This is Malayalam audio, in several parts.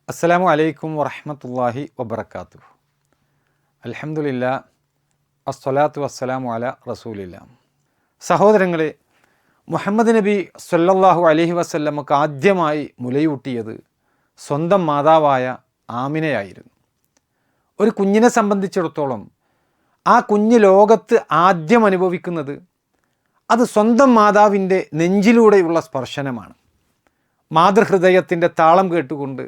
അസ്സലാമു അലൈക്കും വറഹ്മത്തുള്ളാഹി വബറകാതുഹു. അൽഹംദുലില്ലാ അസ്സലാത്തു വസ്സലാമു അലാ റസൂലില്ലാ. സഹോദരങ്ങളെ, മുഹമ്മദ് നബി സല്ലല്ലാഹു അലൈഹി വസല്ലമക്ക് ആദ്യമായി മുലയൂട്ടിയത് സ്വന്തം മാതാവായ ആമിനയായിരുന്നു. ഒരു കുഞ്ഞിനെ സംബന്ധിച്ചിടത്തോളം ആ കുഞ്ഞ് ലോകത്ത് ആദ്യം അനുഭവിക്കുന്നത് അത് സ്വന്തം മാതാവിൻ്റെ നെഞ്ചിലൂടെയുള്ള സ്പർശനമാണ്. മാതൃഹൃദയത്തിൻ്റെ താളം കേട്ടുകൊണ്ട്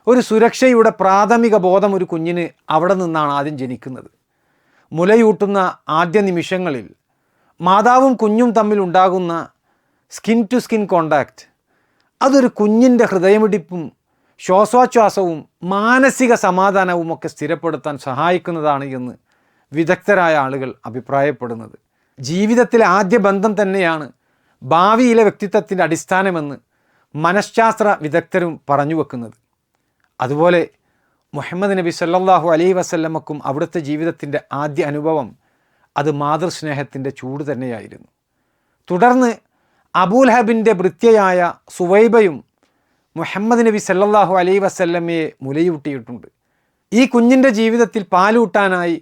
ഒരു സുരക്ഷയുടെ പ്രാഥമിക ബോധം ഒരു കുഞ്ഞിന് അവിടെ നിന്നാണ് ആദ്യം ജനിക്കുന്നത്. മുലയൂട്ടുന്ന ആദ്യ നിമിഷങ്ങളിൽ മാതാവും കുഞ്ഞും തമ്മിൽ ഉണ്ടാകുന്ന സ്കിൻ ടു സ്കിൻ കോണ്ടാക്റ്റ് അതൊരു കുഞ്ഞിൻ്റെ ഹൃദയമിടിപ്പും ശ്വാസോച്ഛ്വാസവും മാനസിക സമാധാനവും ഒക്കെ സ്ഥിരപ്പെടുത്താൻ സഹായിക്കുന്നതാണ് എന്ന് വിദഗ്ധരായ ആളുകൾ അഭിപ്രായപ്പെടുന്നത്. ജീവിതത്തിലെ ആദ്യ ബന്ധം തന്നെയാണ് ഭാവിയിലെ വ്യക്തിത്വത്തിൻ്റെ അടിസ്ഥാനമെന്ന് മനഃശാസ്ത്ര വിദഗ്ധരും പറഞ്ഞു വെക്കുന്നത്. അതുപോലെ മുഹമ്മദ് നബി സല്ലല്ലാഹു അലൈഹി വസല്ലമക്കും അവിടുത്തെ ജീവിതത്തിൻ്റെ ആദ്യ അനുഭവം അത് മാതൃസ്നേഹത്തിൻ്റെ ചൂട് തന്നെയായിരുന്നു. തുടർന്ന് അബൂലഹബിൻ്റെ ഭൃത്യയായ സുവൈബയും മുഹമ്മദ് നബി സല്ലല്ലാഹു അലൈഹി വസല്ലമയെ മുലയൂട്ടിയിട്ടുണ്ട്. ഈ കുഞ്ഞിൻ്റെ ജീവിതത്തിൽ പാലൂട്ടാനായി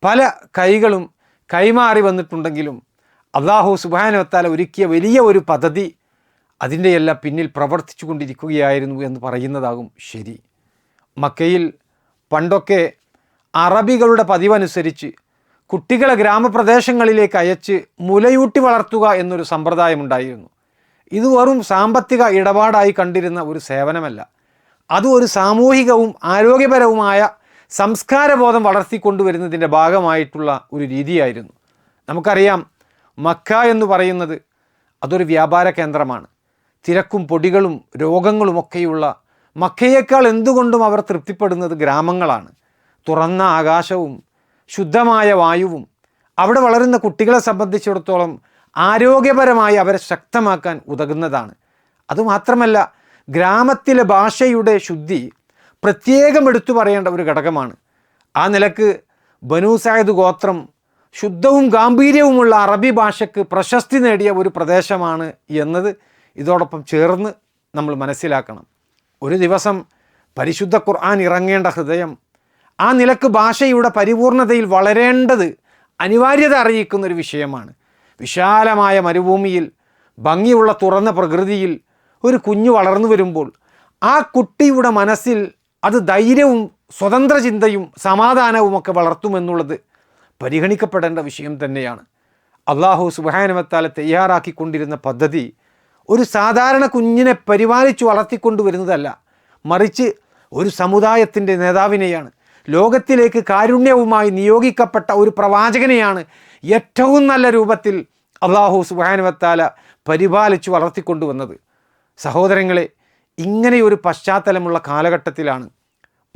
പല കൈകളും കൈമാറി വന്നിട്ടുണ്ടെങ്കിലും അല്ലാഹു സുബ്ഹാനഹു വ തആല ഒരുക്കിയ വലിയ ഒരു പദ്ധതി അതിൻ്റെയെല്ലാം പിന്നിൽ പ്രവർത്തിച്ചു കൊണ്ടിരിക്കുകയായിരുന്നു എന്ന് പറയുന്നതാകും ശരി. മക്കയിൽ പണ്ടൊക്കെ അറബികളുടെ പതിവനുസരിച്ച് കുട്ടികളെ ഗ്രാമപ്രദേശങ്ങളിലേക്ക് അയച്ച് മുലയൂട്ടി വളർത്തുക എന്നൊരു സമ്പ്രദായമുണ്ടായിരുന്നു. ഇത് വെറും സാമ്പത്തിക ഇടപാടായി കണ്ടിരുന്ന ഒരു സേവനമല്ല, അതും ഒരു സാമൂഹികവും ആരോഗ്യപരവുമായ സംസ്കാരബോധം വളർത്തിക്കൊണ്ടുവരുന്നതിൻ്റെ ഭാഗമായിട്ടുള്ള ഒരു രീതിയായിരുന്നു. നമുക്കറിയാം, മക്ക എന്ന് പറയുന്നത് അതൊരു വ്യാപാര കേന്ദ്രമാണ്. തിരക്കും പൊടികളും രോഗങ്ങളുമൊക്കെയുള്ള മക്കയേക്കാൾ എന്തുകൊണ്ടും അവർ തൃപ്തിപ്പെടുന്നത് ഗ്രാമങ്ങളാണ്. തുറന്ന ആകാശവും ശുദ്ധമായ വായുവും അവിടെ വളരുന്ന കുട്ടികളെ സംബന്ധിച്ചിടത്തോളം ആരോഗ്യപരമായി അവരെ ശക്തമാക്കാൻ ഉതകുന്നതാണ്. അതുമാത്രമല്ല, ഗ്രാമത്തിലെ ഭാഷയുടെ ശുദ്ധി പ്രത്യേകം എടുത്തു പറയേണ്ട ഒരു ഘടകമാണ്. ആ നിലക്ക് ബനൂ സഅദ് ഗോത്രം ശുദ്ധവും ഗാംഭീര്യവുമുള്ള അറബി ഭാഷയ്ക്ക് പ്രശസ്തി നേടിയ ഒരു പ്രദേശമാണ് എന്നത് ഇതോടൊപ്പം ചേർന്ന് നമ്മൾ മനസ്സിലാക്കണം. ഒരു ദിവസം പരിശുദ്ധ ഖുർആൻ ഇറങ്ങേണ്ട ഹൃദയം ആ നിലക്ക് ഭാഷയുടെ പരിപൂർണതയിൽ വളരേണ്ടത് അനിവാര്യത അറിയിക്കുന്ന ഒരു വിഷയമാണ്. വിശാലമായ മരുഭൂമിയിൽ ഭംഗിയുള്ള തുറന്ന പ്രകൃതിയിൽ ഒരു കുഞ്ഞു വളർന്നു വരുമ്പോൾ ആ കുട്ടിയുടെ മനസ്സിൽ അത് ധൈര്യവും സ്വതന്ത്ര ചിന്തയും സമാധാനവും ഒക്കെ വളർത്തുമെന്നുള്ളത് പരിഗണിക്കപ്പെടേണ്ട വിഷയം തന്നെയാണ്. അല്ലാഹു സുബ്ഹാനഹു വ തആല തയ്യാറാക്കിക്കൊണ്ടിരുന്ന പദ്ധതി ഒരു സാധാരണ കുഞ്ഞിനെ പരിപാലിച്ചു വളർത്തിക്കൊണ്ടുവരുന്നതല്ല, മറിച്ച് ഒരു സമുദായത്തിൻ്റെ നേതാവിനെയാണ്, ലോകത്തിലേക്ക് കാരുണ്യവുമായി നിയോഗിക്കപ്പെട്ട ഒരു പ്രവാചകനെയാണ് ഏറ്റവും നല്ല രൂപത്തിൽ അല്ലാഹു സുബ്ഹാനഹു വ തആല പരിപാലിച്ചു വളർത്തിക്കൊണ്ടുവന്നത്. സഹോദരങ്ങളെ, ഇങ്ങനെയൊരു പശ്ചാത്തലമുള്ള കാലഘട്ടത്തിലാണ്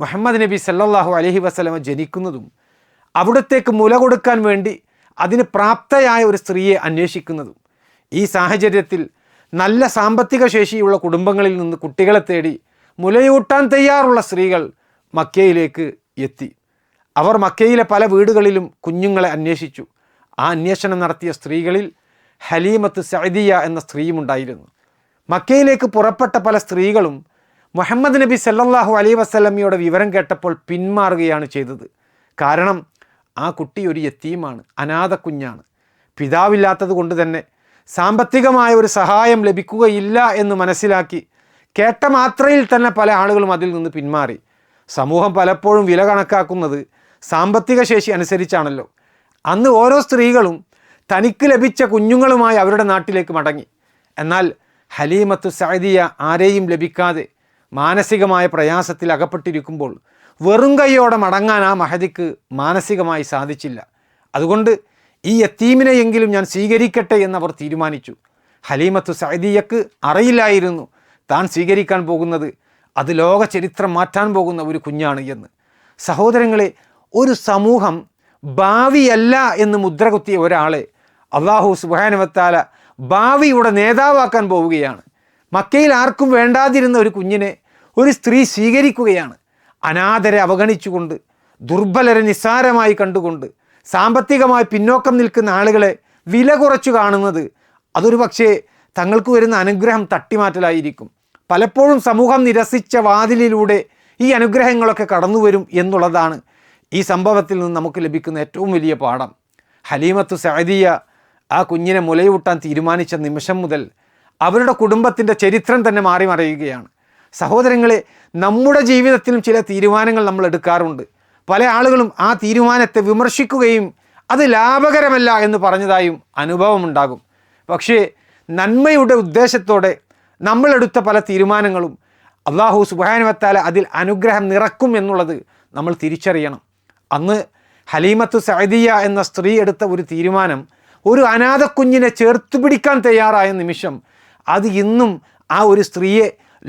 മുഹമ്മദ് നബി സല്ലല്ലാഹു അലൈഹി വസല്ലമ ജനിക്കുന്നതും അവിടത്തേക്ക് മുല കൊടുക്കാൻ വേണ്ടി അതിന് പ്രാപ്തയായ ഒരു സ്ത്രീയെ അന്വേഷിക്കുന്നതും. ഈ സാഹചര്യത്തിൽ നല്ല സാമ്പത്തിക ശേഷിയുള്ള കുടുംബങ്ങളിൽ നിന്ന് കുട്ടികളെ തേടി മുലയൂട്ടാൻ തയ്യാറുള്ള സ്ത്രീകൾ മക്കയിലേക്ക് എത്തി. അവർ മക്കയിലെ പല വീടുകളിലും കുഞ്ഞുങ്ങളെ അന്വേഷിച്ചു. ആ അന്വേഷണം നടത്തിയ സ്ത്രീകളിൽ ഹലീമത്ത് സഅദിയ എന്ന സ്ത്രീയുമുണ്ടായിരുന്നു. മക്കയിലേക്ക് പുറപ്പെട്ട പല സ്ത്രീകളും മുഹമ്മദ് നബി സല്ലല്ലാഹു അലൈഹി വസല്ലമയുടെ വിവരം കേട്ടപ്പോൾ പിന്മാറുകയാണ് ചെയ്തത്. കാരണം ആ കുട്ടി ഒരു യത്തീമാണ്, അനാഥ കുഞ്ഞാണ്. പിതാവില്ലാത്തത് കൊണ്ട് തന്നെ സാമ്പത്തികമായ ഒരു സഹായം ലഭിക്കുകയില്ല എന്ന് മനസ്സിലാക്കി കേട്ട മാത്രയിൽ തന്നെ പല ആളുകളും അതിൽ നിന്ന് പിന്മാറി. സമൂഹം പലപ്പോഴും വില കണക്കാക്കുന്നത് സാമ്പത്തിക ശേഷി അനുസരിച്ചാണല്ലോ. അന്ന് ഓരോ സ്ത്രീകളും തനിക്ക് ലഭിച്ച കുഞ്ഞുങ്ങളുമായി അവരുടെ നാട്ടിലേക്ക് മടങ്ങി. എന്നാൽ ഹലീമത്തു സഅദിയ ആരെയും ലഭിക്കാതെ മാനസികമായ പ്രയാസത്തിൽ അകപ്പെട്ടിരിക്കുമ്പോൾ വെറും കൈയോടെ മടങ്ങാൻ ആ മഹദിക്ക് മാനസികമായി സാധിച്ചില്ല. അതുകൊണ്ട് ഈ യത്തീമിനെയെങ്കിലും ഞാൻ സ്വീകരിക്കട്ടെ എന്നവർ തീരുമാനിച്ചു. ഹലീമത്തു സഅദിയക്ക് അറിയില്ലായിരുന്നു താൻ സ്വീകരിക്കാൻ പോകുന്നത് അത് ലോക ചരിത്രം മാറ്റാൻ പോകുന്ന ഒരു കുഞ്ഞാണ് എന്ന്. സഹോദരങ്ങളെ, ഒരു സമൂഹം ഭാവിയല്ല എന്ന് മുദ്രകുത്തിയ ഒരാളെ അല്ലാഹു സുബ്ഹാനഹു വ തആല ഭാവിയുടെ നേതാവാക്കാൻ പോവുകയാണ്. മക്കയിൽ ആർക്കും വേണ്ടാതിരുന്ന ഒരു കുഞ്ഞിനെ ഒരു സ്ത്രീ സ്വീകരിക്കുകയാണ്. അനാഥരെ അവഗണിച്ചുകൊണ്ട്, ദുർബലരെ നിസ്സാരമായി കണ്ടുകൊണ്ട്, സാമ്പത്തികമായി പിന്നോക്കം നിൽക്കുന്ന ആളുകളെ വില കുറച്ചു കാണുന്നത് അതൊരു പക്ഷേ തങ്ങൾക്ക് വരുന്ന അനുഗ്രഹം തട്ടിമാറ്റലായിരിക്കും. പലപ്പോഴും സമൂഹം നിരസിച്ച വാതിലിലൂടെ ഈ അനുഗ്രഹങ്ങളൊക്കെ കടന്നു വരും എന്നുള്ളതാണ് ഈ സംഭവത്തിൽ നിന്ന് നമുക്ക് ലഭിക്കുന്ന ഏറ്റവും വലിയ പാഠം. ഹലീമത്തു സഅദിയ ആ കുഞ്ഞിനെ മുലയൂട്ടാൻ തീരുമാനിച്ച നിമിഷം മുതൽ അവരുടെ കുടുംബത്തിൻ്റെ ചരിത്രം തന്നെ മാറി മറിയുകയാണ്. സഹോദരങ്ങളെ, നമ്മുടെ ജീവിതത്തിലും ചില തീരുമാനങ്ങൾ നമ്മൾ എടുക്കാറുണ്ട്. പല ആളുകളും ആ തീരുമാനത്തെ വിമർശിക്കുകയും അത് ലാഭകരമല്ല എന്ന് പറഞ്ഞതായും അനുഭവമുണ്ടാകും. പക്ഷേ നന്മയുടെ ഉദ്ദേശത്തോടെ നമ്മളെടുത്ത പല തീരുമാനങ്ങളും അല്ലാഹു സുബ്ഹാനഹു വ തആല അതിൽ അനുഗ്രഹം നിറക്കും എന്നുള്ളത് നമ്മൾ തിരിച്ചറിയണം. അന്ന് ഹലീമത്തു സഅദിയ എന്ന സ്ത്രീ എടുത്ത ഒരു തീരുമാനം, ഒരു അനാഥ കുഞ്ഞിനെ ചേർത്ത് പിടിക്കാൻ തയ്യാറായ നിമിഷം, അത് ഇന്നും ആ ഒരു സ്ത്രീയെ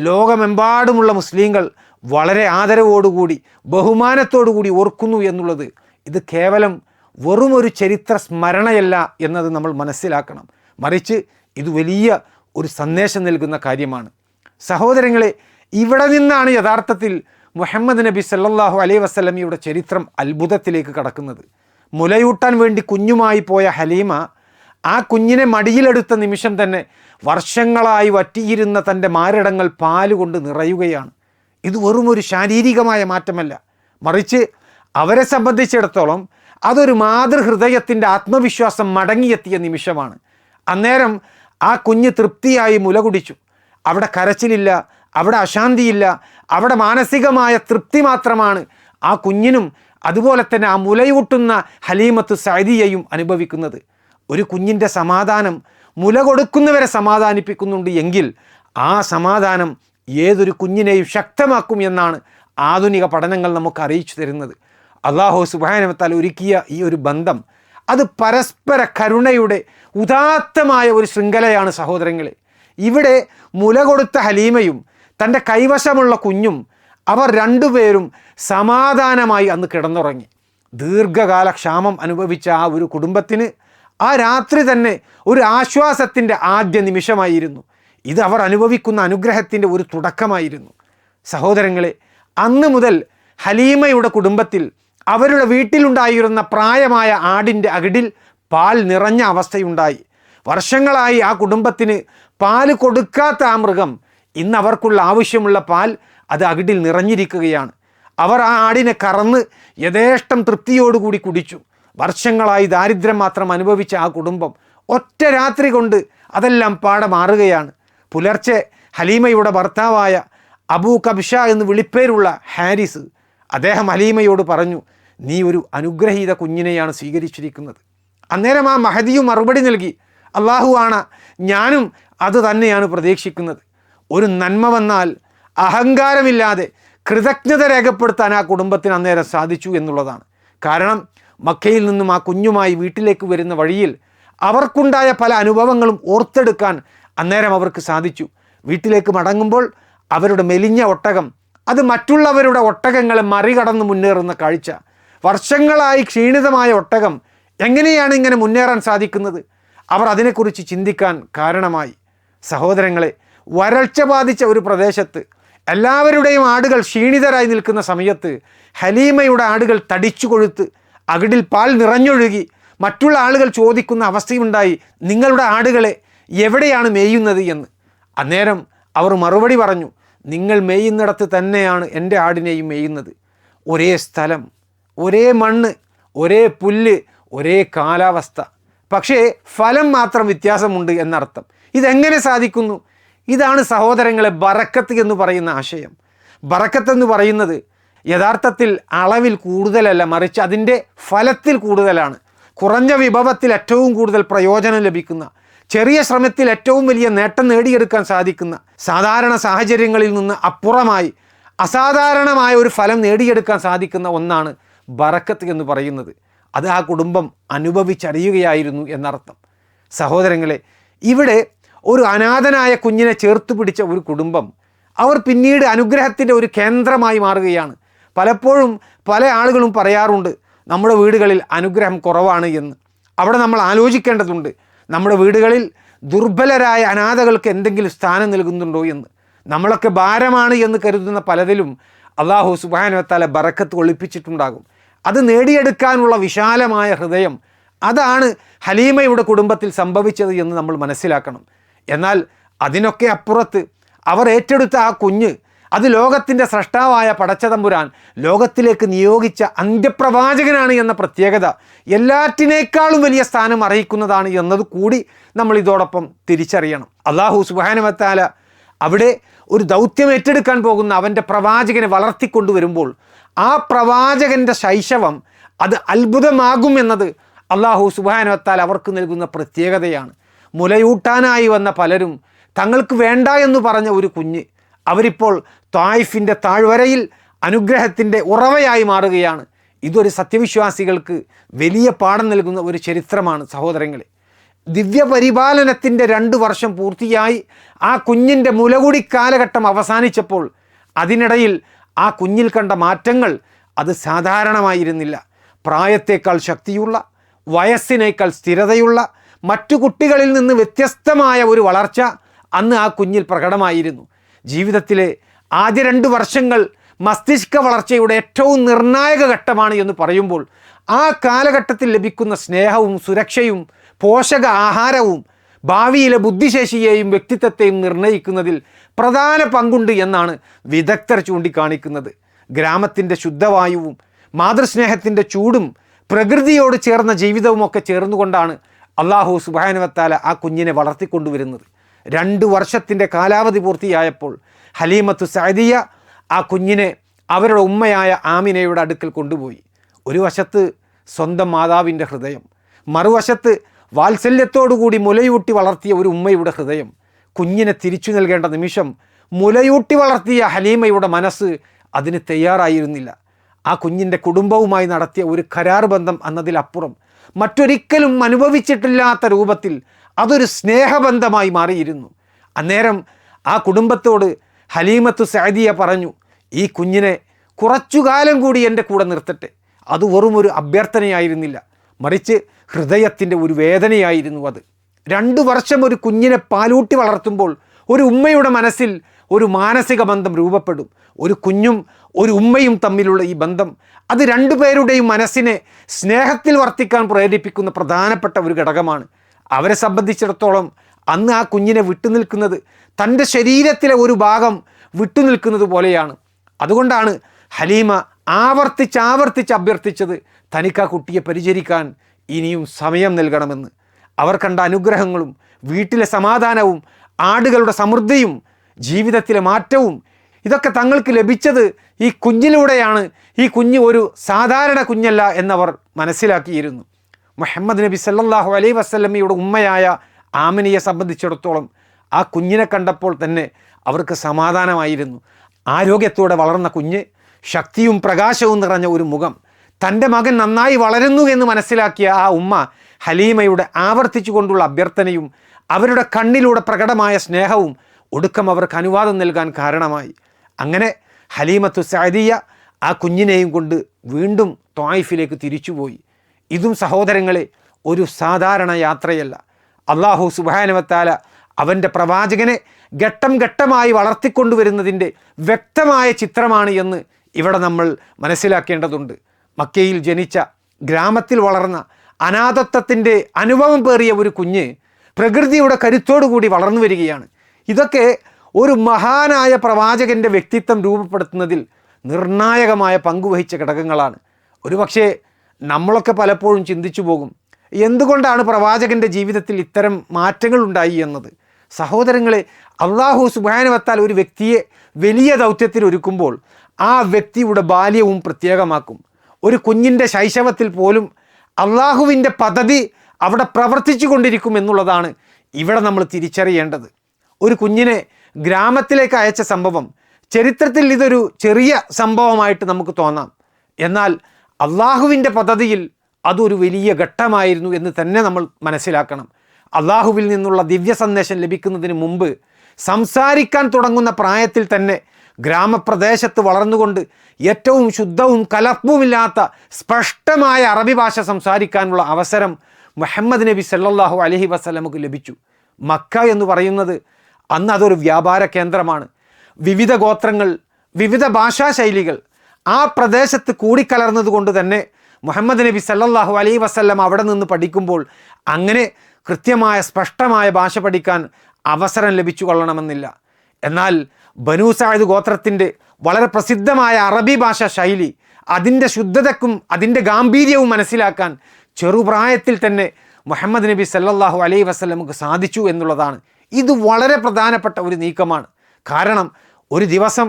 ലോകമെമ്പാടുമുള്ള മുസ്ലിങ്ങൾ വളരെ ആദരവോടുകൂടി ബഹുമാനത്തോടുകൂടി ഓർക്കുന്നു എന്നുള്ളത് ഇത് കേവലം വെറുമൊരു ചരിത്ര സ്മരണയല്ല എന്നത് നമ്മൾ മനസ്സിലാക്കണം. മറിച്ച് ഇത് വലിയ ഒരു സന്ദേശം നൽകുന്ന കാര്യമാണ്. സഹോദരങ്ങളെ, ഇവിടെ നിന്നാണ് യഥാർത്ഥത്തിൽ മുഹമ്മദ് നബി സല്ലല്ലാഹു അലൈഹി വസല്ലമയുടെ ചരിത്രം അത്ഭുതത്തിലേക്ക് കടക്കുന്നത്. മുലയൂട്ടാൻ വേണ്ടി കുഞ്ഞുമായി പോയ ഹലീമ ആ കുഞ്ഞിനെ മടിയിലെടുത്ത നിമിഷം തന്നെ വർഷങ്ങളായി വറ്റിയിരുന്ന തൻ്റെ മാരടങ്ങൾ പാലുകൊണ്ട് നിറയുകയാണ്. ഇത് വെറുമൊരു ശാരീരികമായ മാറ്റമല്ല, മറിച്ച് അവരെ സംബന്ധിച്ചിടത്തോളം അതൊരു മാതൃഹൃദയത്തിൻ്റെ ആത്മവിശ്വാസം മടങ്ങിയെത്തിയ നിമിഷമാണ്. അന്നേരം ആ കുഞ്ഞ് തൃപ്തിയായി മുല കുടിച്ചു. അവിടെ കരച്ചിലില്ല, അവിടെ അശാന്തിയില്ല, അവിടെ മാനസികമായ തൃപ്തി മാത്രമാണ് ആ കുഞ്ഞിനും അതുപോലെ തന്നെ ആ മുലയൂട്ടുന്ന ഹലീമത്തു സഅദിയയും അനുഭവിക്കുന്നത്. ഒരു കുഞ്ഞിൻ്റെ സമാധാനം മുല കൊടുക്കുന്നവരെ സമാധാനിപ്പിക്കുന്നുണ്ട് എങ്കിൽ ആ സമാധാനം ഏതൊരു കുഞ്ഞിനെയും ശക്തമാക്കും എന്നാണ് ആധുനിക പഠനങ്ങൾ നമുക്ക് അറിയിച്ചു തരുന്നത്. അല്ലാഹു സുബ്ഹാനഹു വ തആല ഒരുക്കിയ ഈ ഒരു ബന്ധം അത് പരസ്പര കരുണയുടെ ഉദാത്തമായ ഒരു ശൃംഖലയാണ് സഹോദരങ്ങളെ. ഇവിടെ മുല കൊടുത്ത ഹലീമയും തൻ്റെ കൈവശമുള്ള കുഞ്ഞും അവർ രണ്ടുപേരും സമാധാനമായി അന്ന് കിടന്നുറങ്ങി. ദീർഘകാല ക്ഷാമം അനുഭവിച്ച ആ ഒരു കുടുംബത്തിന് ആ രാത്രി തന്നെ ഒരു ആശ്വാസത്തിൻ്റെ ആദ്യ നിമിഷമായിരുന്നു. ഇത് അവർ അനുഭവിക്കുന്ന അനുഗ്രഹത്തിൻ്റെ ഒരു തുടക്കമായിരുന്നു. സഹോദരങ്ങളെ, അന്ന് മുതൽ ഹലീമയുടെ കുടുംബത്തിൽ അവരുടെ വീട്ടിലുണ്ടായിരുന്ന പ്രായമായ ആടിൻ്റെ അകിടിൽ പാൽ നിറഞ്ഞ അവസ്ഥയുണ്ടായി. വർഷങ്ങളായി ആ കുടുംബത്തിന് പാല് കൊടുക്കാത്ത ആ മൃഗം ഇന്ന് അവർക്കുള്ള ആവശ്യമുള്ള പാൽ അത് അകിടിൽ നിറഞ്ഞിരിക്കുകയാണ്. അവർ ആ ആടിനെ കറന്ന് യഥേഷ്ടം തൃപ്തിയോടുകൂടി കുടിച്ചു. വർഷങ്ങളായി ദാരിദ്ര്യം മാത്രം അനുഭവിച്ച ആ കുടുംബം ഒറ്റ രാത്രി കൊണ്ട് അതെല്ലാം പാടെ മാറുകയാണ്. പുലർച്ചെ ഹലീമയുടെ ഭർത്താവായ അബൂ കബ്ഷ എന്ന് വിളിപ്പേരുള്ള ഹാരിസ് അദ്ദേഹം ഹലീമയോട് പറഞ്ഞു, നീ ഒരു അനുഗ്രഹീത കുഞ്ഞിനെയാണ് സ്വീകരിച്ചിരിക്കുന്നത്. അന്നേരം ആ മഹദിയും മറുപടി നൽകി, അള്ളാഹു ആണ്, ഞാനും അത് തന്നെയാണ് പ്രതീക്ഷിക്കുന്നത്. ഒരു നന്മ വന്നാൽ അഹങ്കാരമില്ലാതെ കൃതജ്ഞത രേഖപ്പെടുത്താൻ ആ കുടുംബത്തിന് അന്നേരം സാധിച്ചു എന്നുള്ളതാണ്. കാരണം മക്കയിൽ നിന്നും ആ കുഞ്ഞുമായി വീട്ടിലേക്ക് വരുന്ന വഴിയിൽ അവർക്കുണ്ടായ പല അനുഭവങ്ങളും ഓർത്തെടുക്കാൻ അന്നേരം അവർക്ക് സാധിച്ചു. വീട്ടിലേക്ക് മടങ്ങുമ്പോൾ അവരുടെ മെലിഞ്ഞ ഒട്ടകം അത് മറ്റുള്ളവരുടെ ഒട്ടകങ്ങളെ മറികടന്ന് മുന്നേറുന്ന കാഴ്ച, വർഷങ്ങളായി ക്ഷീണിതമായ ഒട്ടകം എങ്ങനെയാണ് ഇങ്ങനെ മുന്നേറാൻ സാധിക്കുന്നത്, അവർ അതിനെക്കുറിച്ച് ചിന്തിക്കാൻ കാരണമായി. സഹോദരങ്ങളെ, വരൾച്ച ബാധിച്ച ഒരു പ്രദേശത്ത് എല്ലാവരുടെയും ആടുകൾ ക്ഷീണിതരായി നിൽക്കുന്ന സമയത്ത് ഹലീമയുടെ ആടുകൾ തടിച്ചു കൊഴുത്ത് അകിടിൽ പാൽ നിറഞ്ഞൊഴുകി മറ്റുള്ള ആളുകൾ ചോദിക്കുന്ന അവസ്ഥയുണ്ടായി, നിങ്ങളുടെ ആടുകളെ എവിടെയാണ് മേയുന്നത് എന്ന്. അന്നേരം അവർ മറുപടി പറഞ്ഞു, നിങ്ങൾ മേയുന്നിടത്ത് തന്നെയാണ് എൻ്റെ ആടിനെയും മേയുന്നത്. ഒരേ സ്ഥലം, ഒരേ മണ്ണ്, ഒരേ പുല്ല്, ഒരേ കാലാവസ്ഥ, പക്ഷേ ഫലം മാത്രം വ്യത്യാസമുണ്ട് എന്നർത്ഥം. ഇതെങ്ങനെ സാധിക്കുന്നു? ഇതാണ് സഹോദരങ്ങളെ ബറക്കത്ത് എന്ന് പറയുന്ന ആശയം. ബറക്കത്ത് എന്ന് പറയുന്നത് യഥാർത്ഥത്തിൽ അളവിൽ കൂടുതലല്ല, മറിച്ച് അതിൻ്റെ ഫലത്തിൽ കൂടുതലാണ്. കുറഞ്ഞ വിഭവത്തിൽ ഏറ്റവും കൂടുതൽ പ്രയോജനം ലഭിക്കുന്ന, ചെറിയ ശ്രമത്തിൽ ഏറ്റവും വലിയ നേട്ടം നേടിയെടുക്കാൻ സാധിക്കുന്ന, സാധാരണ സാഹചര്യങ്ങളിൽ നിന്ന് അപ്പുറമായി അസാധാരണമായ ഒരു ഫലം നേടിയെടുക്കാൻ സാധിക്കുന്ന ഒന്നാണ് ബറക്കത്ത് എന്ന് പറയുന്നത്. അത് ആ കുടുംബം അനുഭവിച്ചറിയുകയായിരുന്നു എന്നർത്ഥം. സഹോദരങ്ങളെ, ഇവിടെ ഒരു അനാഥനായ കുഞ്ഞിനെ ചേർത്ത് പിടിച്ച ഒരു കുടുംബം അവർ പിന്നീട് അനുഗ്രഹത്തിൻ്റെ ഒരു കേന്ദ്രമായി മാറുകയാണ്. പലപ്പോഴും പല ആളുകളും പറയാറുണ്ട്, നമ്മുടെ വീടുകളിൽ അനുഗ്രഹം കുറവാണ് എന്ന്. അവിടെ നമ്മൾ ആലോചിക്കേണ്ടതുണ്ട്, നമ്മുടെ വീടുകളിൽ ദുർബലരായ അനാഥകൾക്ക് എന്തെങ്കിലും സ്ഥാനം നൽകുന്നുണ്ടോ എന്ന്. നമ്മളൊക്കെ ഭാരമാണ് എന്ന് കരുതുന്ന പലതിലും അല്ലാഹു സുബ്ഹാനഹു വ തആല ബറക്കത്ത് ഒളിപ്പിച്ചിട്ടുണ്ടാകും. അത് നേടിയെടുക്കാനുള്ള വിശാലമായ ഹൃദയം, അതാണ് ഹലീമയുടെ കുടുംബത്തിൽ സംഭവിച്ചത് എന്ന് നമ്മൾ മനസ്സിലാക്കണം. എന്നാൽ അതിനൊക്കെ അപ്പുറത്ത് അവർ ഏറ്റെടുത്ത ആ കുഞ്ഞ് അത് ലോകത്തിൻ്റെ സ്രഷ്ടാവായ പടച്ചതമ്പുരാൻ ലോകത്തിലേക്ക് നിയോഗിച്ച അന്ത്യപ്രവാചകനാണ് എന്ന പ്രത്യേകത എല്ലാറ്റിനേക്കാളും വലിയ സ്ഥാനം അർഹിക്കുന്നതാണ് എന്നത് കൂടി നമ്മൾ ഇതോടൊപ്പം തിരിച്ചറിയണം. അല്ലാഹു സുബ്ഹാനഹു വ തആല അവിടെ ഒരു ദൗത്യം ഏറ്റെടുക്കാൻ പോകുന്ന അവൻ്റെ പ്രവാചകനെ വളർത്തിക്കൊണ്ടുവരുമ്പോൾ ആ പ്രവാചകൻ്റെ ശൈശവം അത് അത്ഭുതമാകുമെന്നത് അല്ലാഹു സുബ്ഹാനഹു വ തആല അവർക്ക് നൽകുന്ന പ്രത്യേകതയാണ്. മുലയൂട്ടാനായി വന്ന പലരും തങ്ങൾക്ക് വേണ്ട എന്ന് പറഞ്ഞ ഒരു കുഞ്ഞ് അവരിപ്പോൾ ത്വായിഫിൻ്റെ താഴ്വരയിൽ അനുഗ്രഹത്തിൻ്റെ ഉറവയായി മാറുകയാണ്. ഇതൊരു സത്യവിശ്വാസികൾക്ക് വലിയ പാഠം നൽകുന്ന ഒരു ചരിത്രമാണ് സഹോദരങ്ങളെ. ദിവ്യപരിപാലനത്തിൻ്റെ 2 വർഷം പൂർത്തിയായി ആ കുഞ്ഞിൻ്റെ മുലകുടി കാലഘട്ടം അവസാനിച്ചപ്പോൾ അതിനിടയിൽ ആ കുഞ്ഞിൽ കണ്ട മാറ്റങ്ങൾ അത് സാധാരണമായിരുന്നില്ല. പ്രായത്തേക്കാൾ ശക്തിയുള്ള, വയസ്സിനേക്കാൾ സ്ഥിരതയുള്ള, മറ്റു കുട്ടികളിൽ നിന്ന് വ്യത്യസ്തമായ ഒരു വളർച്ച അന്ന് ആ കുഞ്ഞിൽ പ്രകടമായിരുന്നു. ജീവിതത്തിലെ ആദ്യ 2 വർഷങ്ങൾ മസ്തിഷ്ക വളർച്ചയുടെ ഏറ്റവും നിർണായക ഘട്ടമാണ് എന്ന് പറയുമ്പോൾ ആ കാലഘട്ടത്തിൽ ലഭിക്കുന്ന സ്നേഹവും സുരക്ഷയും പോഷക ആഹാരവും ഭാവിയിലെ ബുദ്ധിശേഷിയെയും വ്യക്തിത്വത്തെയും നിർണ്ണയിക്കുന്നതിൽ പ്രധാന പങ്കുണ്ട് എന്നാണ് വിദഗ്ധർ ചൂണ്ടിക്കാണിക്കുന്നത്. ഗ്രാമത്തിൻ്റെ ശുദ്ധവായുവും മാതൃസ്നേഹത്തിൻ്റെ ചൂടും പ്രകൃതിയോട് ചേർന്ന ജീവിതവുമൊക്കെ ചേർന്നുകൊണ്ടാണ് അല്ലാഹു സുബ്ഹാനഹു വ തആല ആ കുഞ്ഞിനെ വളർത്തിക്കൊണ്ടുവരുന്നത്. 2 വർഷത്തിൻ്റെ കാലാവധി പൂർത്തിയായപ്പോൾ ഹലീമത്തു സഅദിയ ആ കുഞ്ഞിനെ അവരുടെ ഉമ്മയായ ആമിനയുടെ അടുക്കൽ കൊണ്ടുപോയി. ഒരു വശത്ത് സ്വന്തം മാതാവിൻ്റെ ഹൃദയം, മറുവശത്ത് വാത്സല്യത്തോടുകൂടി മുലയൂട്ടി വളർത്തിയ ഒരു ഉമ്മയുടെ ഹൃദയം. കുഞ്ഞിനെ തിരിച്ചു നൽകേണ്ട നിമിഷം മുലയൂട്ടി വളർത്തിയ ഹലീമയുടെ മനസ്സ് അതിന് തയ്യാറായിരുന്നില്ല. ആ കുഞ്ഞിൻ്റെ കുടുംബവുമായി നടത്തിയ ഒരു കരാർ ബന്ധം എന്നതിലപ്പുറം മറ്റൊരിക്കലും അനുഭവിച്ചിട്ടില്ലാത്ത രൂപത്തിൽ അതൊരു സ്നേഹബന്ധമായി മാറിയിരുന്നു. അന്നേരം ആ കുടുംബത്തോട് ഹലീമത്തു സഅദിയ പറഞ്ഞു, ഈ കുഞ്ഞിനെ കുറച്ചുകാലം കൂടി എൻ്റെ കൂടെ നിർത്തട്ടെ. അത് വെറുമൊരു അഭ്യർത്ഥനയായിരുന്നില്ല, മറിച്ച് ഹൃദയത്തിൻ്റെ ഒരു വേദനയായിരുന്നു അത്. 2 വർഷം ഒരു കുഞ്ഞിനെ പാലൂട്ടി വളർത്തുമ്പോൾ ഒരു ഉമ്മയുടെ മനസ്സിൽ ഒരു മാനസിക ബന്ധം രൂപപ്പെടും. ഒരു കുഞ്ഞും ഒരു ഉമ്മയും തമ്മിലുള്ള ഈ ബന്ധം അത് 2 പേരുടെയും മനസ്സിനെ സ്നേഹത്തിൽ വർത്തിക്കാൻ പ്രേരിപ്പിക്കുന്ന പ്രധാനപ്പെട്ട ഒരു ഘടകമാണ്. അവരെ സംബന്ധിച്ചിടത്തോളം അന്ന് ആ കുഞ്ഞിനെ വിട്ടുനിൽക്കുന്നത് തൻ്റെ ശരീരത്തിലെ ഒരു ഭാഗം വിട്ടുനിൽക്കുന്നത് പോലെയാണ്. അതുകൊണ്ടാണ് ഹലീമ ആവർത്തിച്ച് അഭ്യർത്ഥിച്ചത് തനിക്ക് ആ കുട്ടിയെ പരിചരിക്കാൻ ഇനിയും സമയം നൽകണമെന്ന്. അവർ കണ്ട അനുഗ്രഹങ്ങളും വീട്ടിലെ സമാധാനവും ആടുകളുടെ സമൃദ്ധിയും ജീവിതത്തിലെ മാറ്റവും ഇതൊക്കെ തങ്ങൾക്ക് ലഭിച്ചത് ഈ കുഞ്ഞിലൂടെയാണ്. ഈ കുഞ്ഞ് ഒരു സാധാരണ കുഞ്ഞല്ല എന്നവർ മനസ്സിലാക്കിയിരുന്നു. മുഹമ്മദ് നബി സല്ലല്ലാഹു അലൈഹി വസല്ലമയുടെ ഉമ്മയായ ആമിനയെ സംബന്ധിച്ചിടത്തോളം ആ കുഞ്ഞിനെ കണ്ടപ്പോൾ തന്നെ അവർക്ക് സമാധാനമായിരുന്നു. ആരോഗ്യത്തോടെ വളർന്ന കുഞ്ഞ്, ശക്തിയും പ്രകാശവും നിറഞ്ഞ ഒരു മുഖം, തൻ്റെ മകൻ നന്നായി വളരുന്നു എന്ന് മനസ്സിലാക്കിയ ആ ഉമ്മ ഹലീമയുടെ ആവർത്തിച്ചു കൊണ്ടുള്ള അഭ്യർത്ഥനയും അവരുടെ കണ്ണിലൂടെ പ്രകടമായ സ്നേഹവും ഒടുക്കം അവർക്ക് അനുവാദം നൽകാൻ കാരണമായി. അങ്ങനെ ഹലീമത്തു സഅദിയ ആ കുഞ്ഞിനെയും കൊണ്ട് വീണ്ടും ത്വായിഫിലേക്ക് തിരിച്ചുപോയി. ഇതും സഹോദരങ്ങളെ ഒരു സാധാരണ യാത്രയല്ല. അല്ലാഹു സുബ്ഹാനഹു വ തആല അവൻ്റെ പ്രവാചകനെ ഘട്ടം ഘട്ടമായി വളർത്തിക്കൊണ്ടുവരുന്നതിൻ്റെ വ്യക്തമായ ചിത്രമാണ് എന്ന് ഇവിടെ നമ്മൾ മനസ്സിലാക്കേണ്ടതുണ്ട്. മക്കയിൽ ജനിച്ച, ഗ്രാമത്തിൽ വളർന്ന, അനാഥത്വത്തിൻ്റെ അനുഭവം പേറിയ ഒരു കുഞ്ഞ് പ്രകൃതിയുടെ കരുത്തോടുകൂടി വളർന്നു വരികയാണ്. ഇതൊക്കെ ഒരു മഹാനായ പ്രവാചകൻ്റെ വ്യക്തിത്വം രൂപപ്പെടുത്തുന്നതിൽ നിർണായകമായ പങ്കുവഹിച്ച ഘടകങ്ങളാണ്. ഒരുപക്ഷെ നമ്മളൊക്കെ പലപ്പോഴും ചിന്തിച്ചു പോകും, എന്തുകൊണ്ടാണ് പ്രവാചകൻ്റെ ജീവിതത്തിൽ ഇത്തരം മാറ്റങ്ങൾ ഉണ്ടായി എന്നത്. സഹോദരങ്ങളെ, അല്ലാഹു സുബ്ഹാനഹു വ തആല ഒരു വ്യക്തിയെ വലിയ ദൗത്യത്തിൽ ഒരുക്കുമ്പോൾ ആ വ്യക്തിയുടെ ബാല്യവും പ്രത്യേകമാക്കും. ഒരു കുഞ്ഞിൻ്റെ ശൈശവത്തിൽ പോലും അള്ളാഹുവിൻ്റെ പദ്ധതി അവിടെ പ്രവർത്തിച്ചു കൊണ്ടിരിക്കും എന്നുള്ളതാണ് ഇവിടെ നമ്മൾ തിരിച്ചറിയേണ്ടത്. ഒരു കുഞ്ഞിനെ ഗ്രാമത്തിലേക്ക് അയച്ച സംഭവം ചരിത്രത്തിൽ ഇതൊരു ചെറിയ സംഭവമായിട്ട് നമുക്ക് തോന്നാം. എന്നാൽ അള്ളാഹുവിൻ്റെ പദ്ധതിയിൽ അതൊരു വലിയ ഘട്ടമായിരുന്നു എന്ന് തന്നെ നമ്മൾ മനസ്സിലാക്കണം. അള്ളാഹുവിൽ നിന്നുള്ള ദിവ്യ സന്ദേശം ലഭിക്കുന്നതിന് മുമ്പ് സംസാരിക്കാൻ തുടങ്ങുന്ന പ്രായത്തിൽ തന്നെ ഗ്രാമപ്രദേശത്ത് വളർന്നുകൊണ്ട് ഏറ്റവും ശുദ്ധവും കലർപ്പുമില്ലാത്ത സ്പഷ്ടമായ അറബി ഭാഷ സംസാരിക്കാനുള്ള അവസരം മുഹമ്മദ് നബി സല്ലല്ലാഹു അലൈഹി വസല്ലമക്ക് ലഭിച്ചു. മക്ക എന്ന് പറയുന്നത് അന്ന് അതൊരു വ്യാപാര കേന്ദ്രമാണ്. വിവിധ ഗോത്രങ്ങൾ, വിവിധ ഭാഷാശൈലികൾ ആ പ്രദേശത്ത് കൂടിക്കലർന്നത് കൊണ്ട് തന്നെ മുഹമ്മദ് നബി സല്ലല്ലാഹു അലൈഹി വസല്ലം അവിടെ നിന്ന് പഠിക്കുമ്പോൾ അങ്ങനെ കൃത്യമായ സ്പഷ്ടമായ ഭാഷ പഠിക്കാൻ അവസരം ലഭിച്ചു കൊള്ളണമെന്നില്ല. എന്നാൽ ബനൂ സഅദ് ഗോത്രത്തിൻ്റെ വളരെ പ്രസിദ്ധമായ അറബി ഭാഷാ ശൈലി, അതിൻ്റെ ശുദ്ധതക്കും അതിൻ്റെ ഗാംഭീര്യവും മനസ്സിലാക്കാൻ ചെറുപ്രായത്തിൽ തന്നെ മുഹമ്മദ് നബി സല്ലല്ലാഹു അലൈഹി വസല്ലമക്ക് സാധിച്ചു എന്നുള്ളതാണ്. ഇത് വളരെ പ്രധാനപ്പെട്ട ഒരു നീക്കമാണ്. കാരണം ഒരു ദിവസം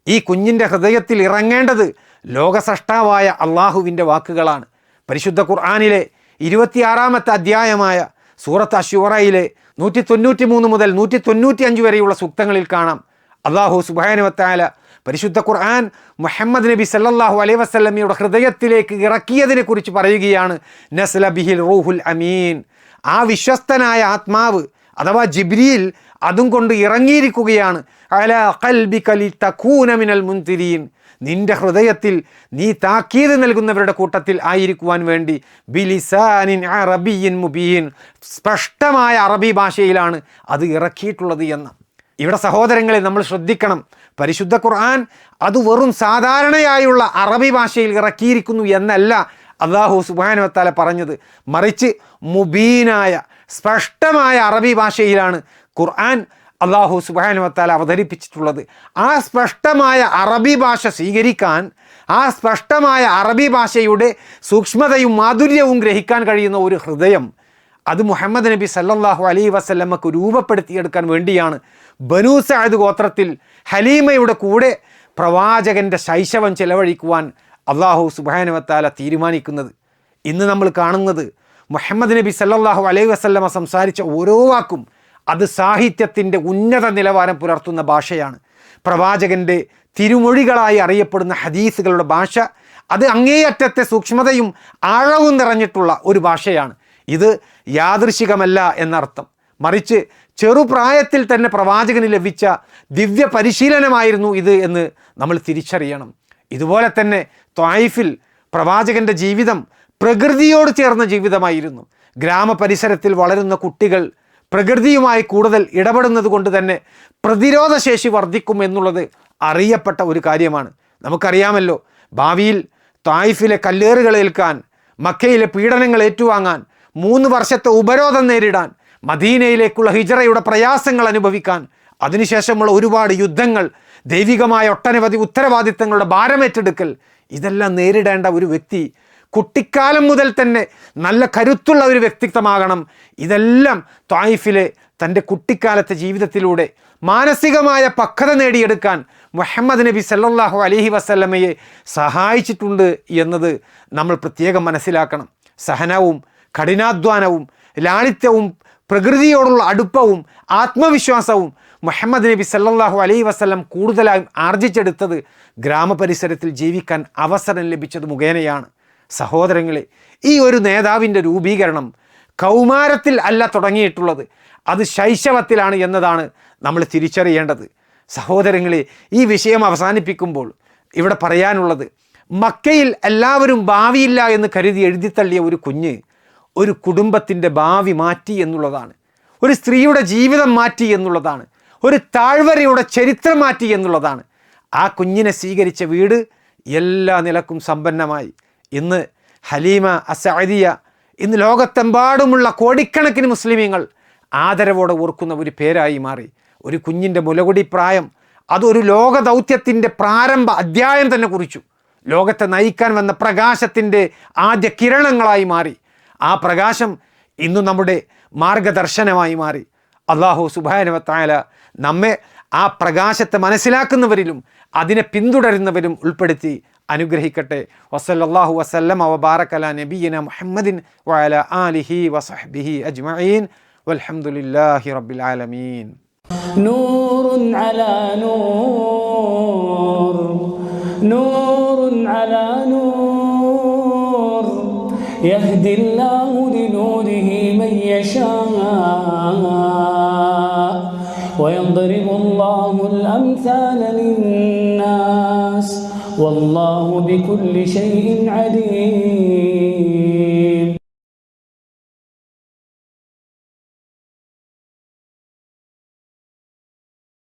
ഈ കുഞ്ഞിൻ്റെ ഹൃദയത്തിൽ ഇറങ്ങേണ്ടത് ലോകസൃഷ്ടാവായ അള്ളാഹുവിൻ്റെ വാക്കുകളാണ്. പരിശുദ്ധ ഖുർആനിലെ 26-ാമത്തെ അധ്യായമായ സൂറത്ത് അശ്ശൂറയിലെ 193 മുതൽ 195 വരെയുള്ള സൂക്തങ്ങളിൽ കാണാം അള്ളാഹു സുബ്ഹാനഹു വ തആല പരിശുദ്ധ ഖുർആൻ മുഹമ്മദ് നബി സല്ലല്ലാഹു അലൈഹി വസല്ലമയുടെ ഹൃദയത്തിലേക്ക് ഇറക്കിയതിനെ കുറിച്ച് പറയുകയാണ്. നസ്ല ബിഹിൽ റൂഹുൽ അമീൻ, ആ വിശ്വസ്തനായ ആത്മാവ് അഥവാ ജിബ്രീൽ അതും കൊണ്ട് ഇറങ്ങിയിരിക്കുകയാണ്. അലാ ഖൽബിക ലിതകൂന മിനൽ മുൻതിരീൻ, നിന്റെ ഹൃദയത്തിൽ നീ താക്കീത് നൽകുന്നവരുടെ കൂട്ടത്തിൽ ആയിരിക്കുവാൻ വേണ്ടി. ബിലിസാനിൻ അറബിയ്യിൻ മുബീൻ, സ്പഷ്ടമായ അറബി ഭാഷയിലാണ് അത് ഇറക്കിയിട്ടുള്ളത് എന്ന്. ഇവിടെ സഹോദരങ്ങളെ നമ്മൾ ശ്രദ്ധിക്കണം, പരിശുദ്ധ ഖുർആൻ അത് വെറും സാധാരണയായുള്ള അറബി ഭാഷയിൽ ഇറക്കിയിരിക്കുന്നു എന്നല്ല അല്ലാഹു സുബ്ഹാനഹു വ തആല പറഞ്ഞത്. മറിച്ച് മുബീനായ സ്പഷ്ടമായ അറബി ഭാഷയിലാണ് ഖുർആൻ അല്ലാഹു സുബ്ഹാനഹു വ തആല അവതരിപ്പിച്ചിട്ടുള്ളത്. ആ സ്പഷ്ടമായ അറബി ഭാഷ സ്വീകരിക്കാൻ, ആ സ്പഷ്ടമായ അറബി ഭാഷയുടെ സൂക്ഷ്മതയും മാധുര്യവും ഗ്രഹിക്കാൻ കഴിയുന്ന ഒരു ഹൃദയം, അത് മുഹമ്മദ് നബി സല്ലല്ലാഹു അലൈഹി വസല്ലമക്ക് രൂപപ്പെടുത്തിയെടുക്കാൻ വേണ്ടിയാണ് ബനൂ സഅദ് ഗോത്രത്തിൽ ഹലീമയുടെ കൂടെ പ്രവാചകൻ്റെ ശൈശവം ചെലവഴിക്കുവാൻ അല്ലാഹു സുബ്ഹാനഹു വ തആല തീരുമാനിക്കുന്നത്. ഇന്ന് നമ്മൾ കാണുന്നത് മുഹമ്മദ് നബി സല്ലല്ലാഹു അലൈഹി വസല്ലമ സംസാരിച്ച ഓരോ വാക്കും അത് സാഹിത്യത്തിൻ്റെ ഉന്നത നിലവാരം പുലർത്തുന്ന ഭാഷയാണ്. പ്രവാചകൻ്റെ തിരുമൊഴികളായി അറിയപ്പെടുന്ന ഹദീസുകളുടെ ഭാഷ അത് അങ്ങേയറ്റത്തെ സൂക്ഷ്മതയും ആഴവും നിറഞ്ഞിട്ടുള്ള ഒരു ഭാഷയാണ്. ഇത് യാദൃശികമല്ല എന്നർത്ഥം, മറിച്ച് ചെറുപ്രായത്തിൽ തന്നെ പ്രവാചകന് ലഭിച്ച ദിവ്യ പരിശീലനമായിരുന്നു ഇത് എന്ന് നമ്മൾ തിരിച്ചറിയണം. ഇതുപോലെ തന്നെ ത്വായിഫിൽ പ്രവാചകൻ്റെ ജീവിതം പ്രകൃതിയോട് ചേർന്ന ജീവിതമായിരുന്നു. ഗ്രാമപരിസരത്തിൽ വളരുന്ന കുട്ടികൾ പ്രകൃതിയുമായി കൂടുതൽ ഇടപെടുന്നത് കൊണ്ട് തന്നെ പ്രതിരോധശേഷി വർദ്ധിക്കും എന്നുള്ളത് അറിയപ്പെട്ട ഒരു കാര്യമാണ്. നമുക്കറിയാമല്ലോ, ഭാവിയിൽ ത്വായിഫിലെ കല്ലേറുകൾ ഏൽക്കാൻ, മക്കയിലെ പീഡനങ്ങൾ ഏറ്റുവാങ്ങാൻ, 3 വർഷത്തെ ഉപരോധം നേരിടാൻ, മദീനയിലേക്കുള്ള ഹിജറയുടെ പ്രയാസങ്ങൾ അനുഭവിക്കാൻ, അതിനുശേഷമുള്ള ഒരുപാട് യുദ്ധങ്ങൾ, ദൈവികമായ ഒട്ടനവധി ഉത്തരവാദിത്തങ്ങളുടെ ഭാരമേറ്റെടുക്കൽ, ഇതെല്ലാം നേരിടേണ്ട ഒരു വ്യക്തി കുട്ടിക്കാലം മുതൽ തന്നെ നല്ല കരുത്തുള്ള ഒരു വ്യക്തിത്വമാകണം. ഇതെല്ലാം ത്വായിഫിലെ തൻ്റെ കുട്ടിക്കാലത്തെ ജീവിതത്തിലൂടെ മാനസികമായ പക്വത നേടിയെടുക്കാൻ മുഹമ്മദ് നബി സല്ലല്ലാഹു അലൈഹി വസല്ലമയെ സഹായിച്ചിട്ടുണ്ട് എന്നത് നമ്മൾ പ്രത്യേകം മനസ്സിലാക്കണം. സഹനവും കഠിനാധ്വാനവും ലാളിത്യവും പ്രകൃതിയോടുള്ള അടുപ്പവും ആത്മവിശ്വാസവും മുഹമ്മദ് നബി സല്ലല്ലാഹു അലൈഹി വസല്ലം കൂടുതലായും ആർജിച്ചെടുത്തത് ഗ്രാമപരിസരത്തിൽ ജീവിക്കാൻ അവസരം ലഭിച്ചത് മുഖേനയാണ്. സഹോദരങ്ങളെ, ഈ ഒരു നേതാവിൻ്റെ രൂപീകരണം കൗമാരത്തിൽ അല്ല തുടങ്ങിയിട്ടുള്ളത്, അത് ശൈശവത്തിലാണ് എന്നതാണ് നമ്മൾ തിരിച്ചറിയേണ്ടത്. സഹോദരങ്ങളെ, ഈ വിഷയം അവസാനിപ്പിക്കുമ്പോൾ ഇവിടെ പറയാനുള്ളത്, മക്കയിൽ എല്ലാവരും ഭാവിയില്ല എന്ന് കരുതി എഴുതിത്തള്ളിയ ഒരു കുഞ്ഞ് ഒരു കുടുംബത്തിൻ്റെ ഭാവി മാറ്റി എന്നുള്ളതാണ്. ഒരു സ്ത്രീയുടെ ജീവിതം മാറ്റി എന്നുള്ളതാണ്. ഒരു താഴ്വരയുടെ ചരിത്രം മാറ്റി എന്നുള്ളതാണ്. ആ കുഞ്ഞിനെ സ്വീകരിച്ച വീട് എല്ലാ നിലക്കും സമ്പന്നമായി. ഇന്ന് ഹലീമ അസ്സഅദിയ, ഇന്ന് ലോകത്തെമ്പാടുമുള്ള കോടിക്കണക്കിന് മുസ്ലിമീങ്ങൾ ആദരവോടെ ഓർക്കുന്ന ഒരു പേരായി മാറി. ഒരു കുഞ്ഞിൻ്റെ മുലകുടി പ്രായം അതൊരു ലോക ദൗത്യത്തിൻ്റെ പ്രാരംഭ അധ്യായം തന്നെ കുറിച്ചു. ലോകത്തെ നയിക്കാൻ വന്ന പ്രകാശത്തിൻ്റെ ആദ്യ കിരണങ്ങളായി മാറി. ആ പ്രകാശം ഇന്ന് നമ്മുടെ മാർഗദർശനമായി മാറി. അല്ലാഹു സുബ്ഹാനഹു വ തആല നമ്മെ ആ പ്രകാശത്തെ മനസ്സിലാക്കുന്നവരിലും അതിനെ പിന്തുടരുന്നവരും ഉൾപ്പെടുത്തി അനുഗ്രഹിക്കട്ടെ. വസല്ലല്ലാഹു വസല്ലമ വബാറക അലാ നബിയിന മുഹമ്മദിൻ വഅലാ ആലിഹി വസഹ്ബിഹി അജ്മഈൻ വൽഹംദുലില്ലാഹി റബ്ബിൽ ആലമീൻ. നൂറുൻ അലാ നൂർ, നൂറുൻ അലാ നൂർ, യഹ്ദില്ലാഹു ലിനൂരിഹി മൻ യശാ ويضرب الله الأمثال للناس والله بكل شيء عليم.